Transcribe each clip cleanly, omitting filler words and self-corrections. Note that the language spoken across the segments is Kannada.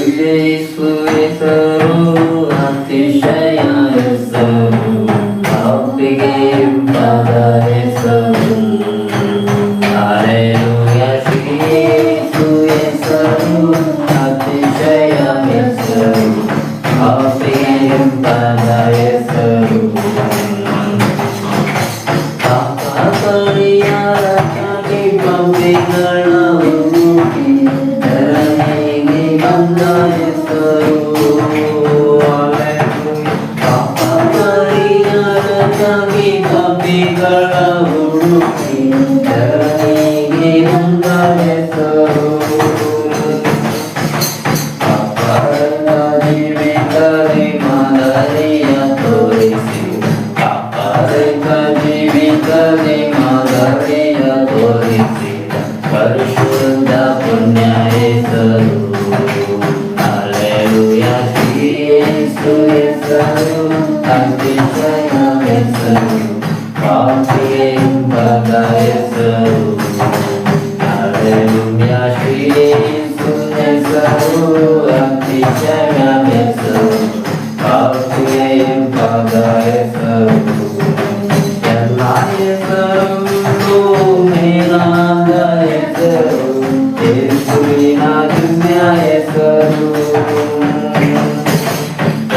ಯೇಸು ಹೆಸರು ಅತಿಶಯ ಹೆಸರು, ಪಾಪಿಗೆ ಇಂಪಾದ ಹೆಸರು. ಹಲ್ಲೆಲೂಯಾ, ಶ್ರೀ ಯೇಸು ಹೆಸರು ಅತಿಶಯ ಹೆಸರು, ಪಾಪಿಗೆ ಇಂಪಾದ ಹೆಸರು. ಪಾಪ ಪರಿಹಾರಕ್ಕಾಗಿ ಪಾಪಿಗಳ ಹುಡುಕಿ ಧರಣಿಗೆ ಬಂದ ಹೆಸರು. ಪಾಪ ಪರಿಹಾರಕ್ಕಾಗಿ ಪಾಪಿಗಳ ಹುಡುಕಿ ಧರಣಿಗೆ ಬಂದ ಹೆಸರು. ಪಾಪದ ಜೀವಿತದಲ್ಲಿ ಮಾದರಿಯ ತೋರಿಸಿ, ಪಾಪದ ಜೀವಿತದಲ್ಲಿ ಮಾದರಿಯ ತೋರಿಸಿದ ಪರಿಶುದ್ಧ ಪುಣ್ಯ ಹೆಸರು. ಹಲ್ಲೆಲೂಯಾ, ಶ್ರೀ ಯೇಸು ಹೆಸರು ಅತಿಶಯ ಹೆಸರು, ಪಾಪಿಗೆ ಇಂಪಾದ ಹೆಸರು. ಹಲ್ಲೆಲೂಯಾ, ಶ್ರೀ ಯೇಸು ಹೆಸರು ಅತಿಶಯ ಹೆಸರು, ಪಾಪಿಗೆ ಇಂಪಾದ ಹೆಸರು. ಎಲ್ಲ ಹೆಸರು ಮೇಲಾದ ಹೆಸರು, ಯೇಸುವಿನ ದಿವ್ಯ ಹೆಸರು.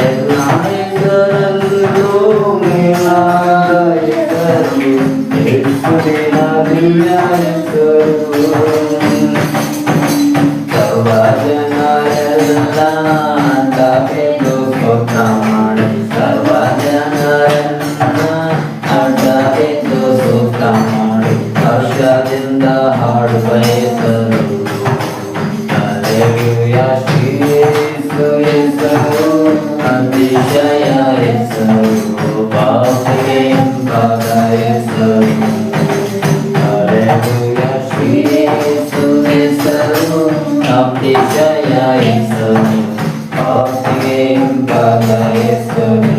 ಎಲ್ಲ ಹೆಸರಲ್ಲೂ ಮೇಲಾದ ಹೆಸರು, ಯೇಸುವಿನ ದಿವ್ಯ ಹೆಸರು. ಸರ್ವ ಜನರೆಲ್ಲ ಅಡ್ಡಬಿದ್ದು ಸ್ತೋತ್ರ ಮಾಡಿ, ಸರ್ವ ಜನರೆಲ್ಲ ಅಡ್ಡಬಿದ್ದು ಸ್ತೋತ್ರ ಮಾಡಿ, ಹರ್ಷದಿಂದ ಹಾಡುವ ಹೆಸರು. ಹಲ್ಲೆಲೂಯಾ, ಶ್ರೀ ಯೇಸು ಹೆಸರು ಅತಿಶಯ ಹೆಸರು, ಪಾಪಿಗೆ ಇಂಪಾದ ಹೆಸರು. ಹಲ್ಲೆಲೂಯಾ, ಶ್ರೀ ಯೇಸು ಹೆಸರು ಅತಿಶಯ ಹೆಸರು, ಪಾಪಿಗೆ ಇಂಪಾದ ಹೆಸರು.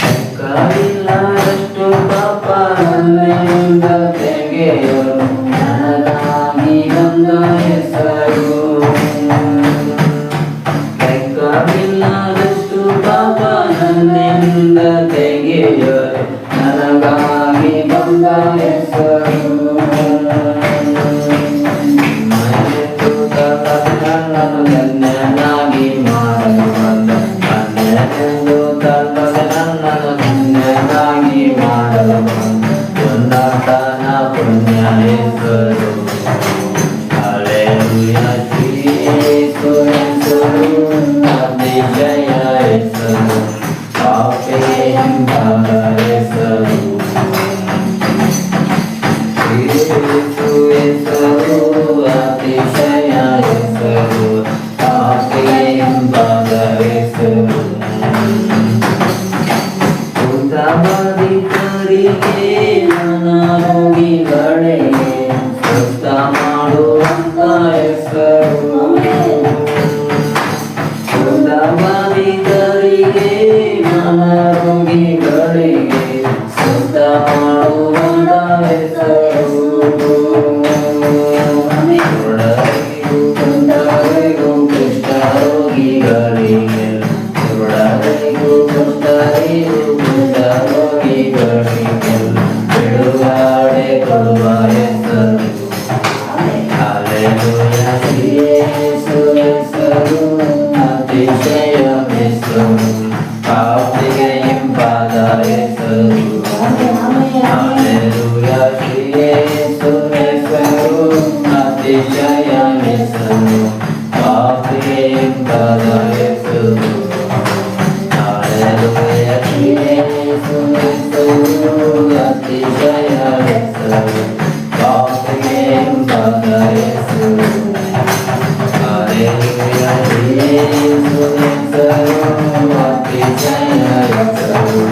ಲೆಕ್ಕವಿಲ್ಲದಷ್ಟು ಪಾಪ ನನ್ನಿಂದ ತೆಗೆಯಲು ನನಗಾಗಿ ಬಂದ ಹೆಸರು. ಲೆಕ್ಕವಿಲ್ಲದಷ್ಟು ಪಾಪ ನನ್ನಿಂದ ತೆಗೆಯಲು ನನಗಾಗಿ ಬಂದ ಹೆಸರು. ನನ್ನನ್ನು ಧನ್ಯನಾಗಿ ಮಾಡಲು ಬಂದ, ಧನ್ಯನೆಂದು ತಲ್ಲದೆ ನನ್ನನ್ನು ಧನ್ಯನಾಗಿ ಮಾಡಲು ಬಂದ ಉನ್ನತನ ಪುಣ್ಯ ಹೆಸರು. ಹಲ್ಲೆಲೂಯಾ, ಶ್ರೀ ಯೇಸು ಹೆಸರು ಅತಿಶಯ ಹೆಸರು, ಪಾಪಿಗೆ ಇಂಪಾದ ಹೆಸರು. ಶ್ರೀ ಯೇಸು ಹೆಸರು ಅತಿಶಯ ಹೆಸರು, ಪಾಪಿಗೆ ಇಂಪಾದ ಹೆಸರು. ಬಾಧಿತರಿಗೆ ಅನಾರೋಗಿಗಳಿಗೆ ಸ್ವಸ್ಥ ಮಾಡುವಂತ ಹೆಸರು. ಬಾಧಿತರಿಗೆ ಅನಾರೋಗಿಗಳಿಗೆ ಸ್ವಸ್ಥ ಮಾಡುವಂತ ಹೆಸರು. ರೋಗಿಗೂ ಕುಂಟರಿಗೂ ಕುಷ್ಠರೋಗಿಗಳಿಗೆ, ರೋಗಿಗೂ ಕುಂಟರಿಗೂ ಕುಷ್ಠರೋಗಿಗಳಿಗೆ ಬಿಡುಗಡೆ ಕೊಡುವ ಹೆಸರು. ಹಲ್ಲೆಲೂಯಾ, ಶ್ರೀ ಯೇಸು ಹೆಸರು ಅತಿಶಯ ಹೆಸರು, ಪಾಪಿಗೆ ಇಂಪಾದ ಹೆಸರು. ಹಲ್ಲೆಲೂಯಾ, ಶ್ರೀ ಯೇಸು ಹೆಸರು ಅತಿಶಯ ಹೆಸರು, ಪಾಪಿಗೆ ಇಂಪಾದ ಹೆಸರು. ಹಲ್ಲೆಲೂಯಾ, ಶ್ರೀ ಯೇಸು ಹೆಸರು ಅತಿಶಯ ಹೆಸರು, ಪಾಪಿಗೆ ಇಂಪಾದ ಹೆಸರು. ಹಲ್ಲೆಲೂಯಾ, ಶ್ರೀ ಯೇಸು ಹೆಸರು ಅತಿಶಯ ಹೆಸರು,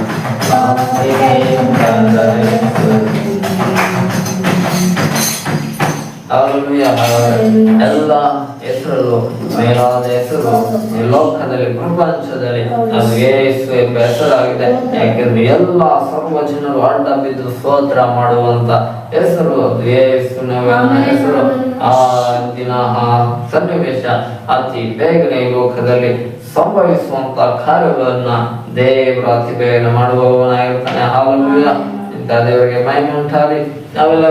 ಪಾಪಿಗೆ ಇಂಪಾದ ಹೆಸರು. ಹಲ್ಲೆಲೂಯಾ, ಎಲ್ಲ ಹೆಸರು ಮೇಲಾದ ಹೆಸರು ಈ ಲೋಕದಲ್ಲಿ ಪ್ರಪಂಚದಲ್ಲಿ ಅದು ಯೇಸು ಎಂಬ ಹೆಸರಾಗಿದೆ. ಯಾಕೆಂದ್ರೆ ಎಲ್ಲ ಸರ್ವ ಜನರು ಅಡ್ಡ ಬಿದ್ದು ಸ್ತೋತ್ರ ಮಾಡುವಂತ ಹೆಸರು ಯೇಸುವಿನ ಹೆಸರು. ಆ ದಿನ ಸನ್ನಿವೇಶ ಅತಿ ಬೇಗನೆ ಈ ಲೋಕದಲ್ಲಿ ಸಂಭವಿಸುವಂತ ಕಾರ್ಯಗಳನ್ನ ದೇವರು ಅತಿ ಬೇಗನೆ ಮಾಡುವವನಾಗಿರ್ತಾನೆ. ಹಾಲೆಲೂಯಾ. ಇಂಥ ದೇವರಿಗೆ ಮಹಿಮೆ ಉಂಟಾಗಲಿ. ನಾವೆಲ್ಲ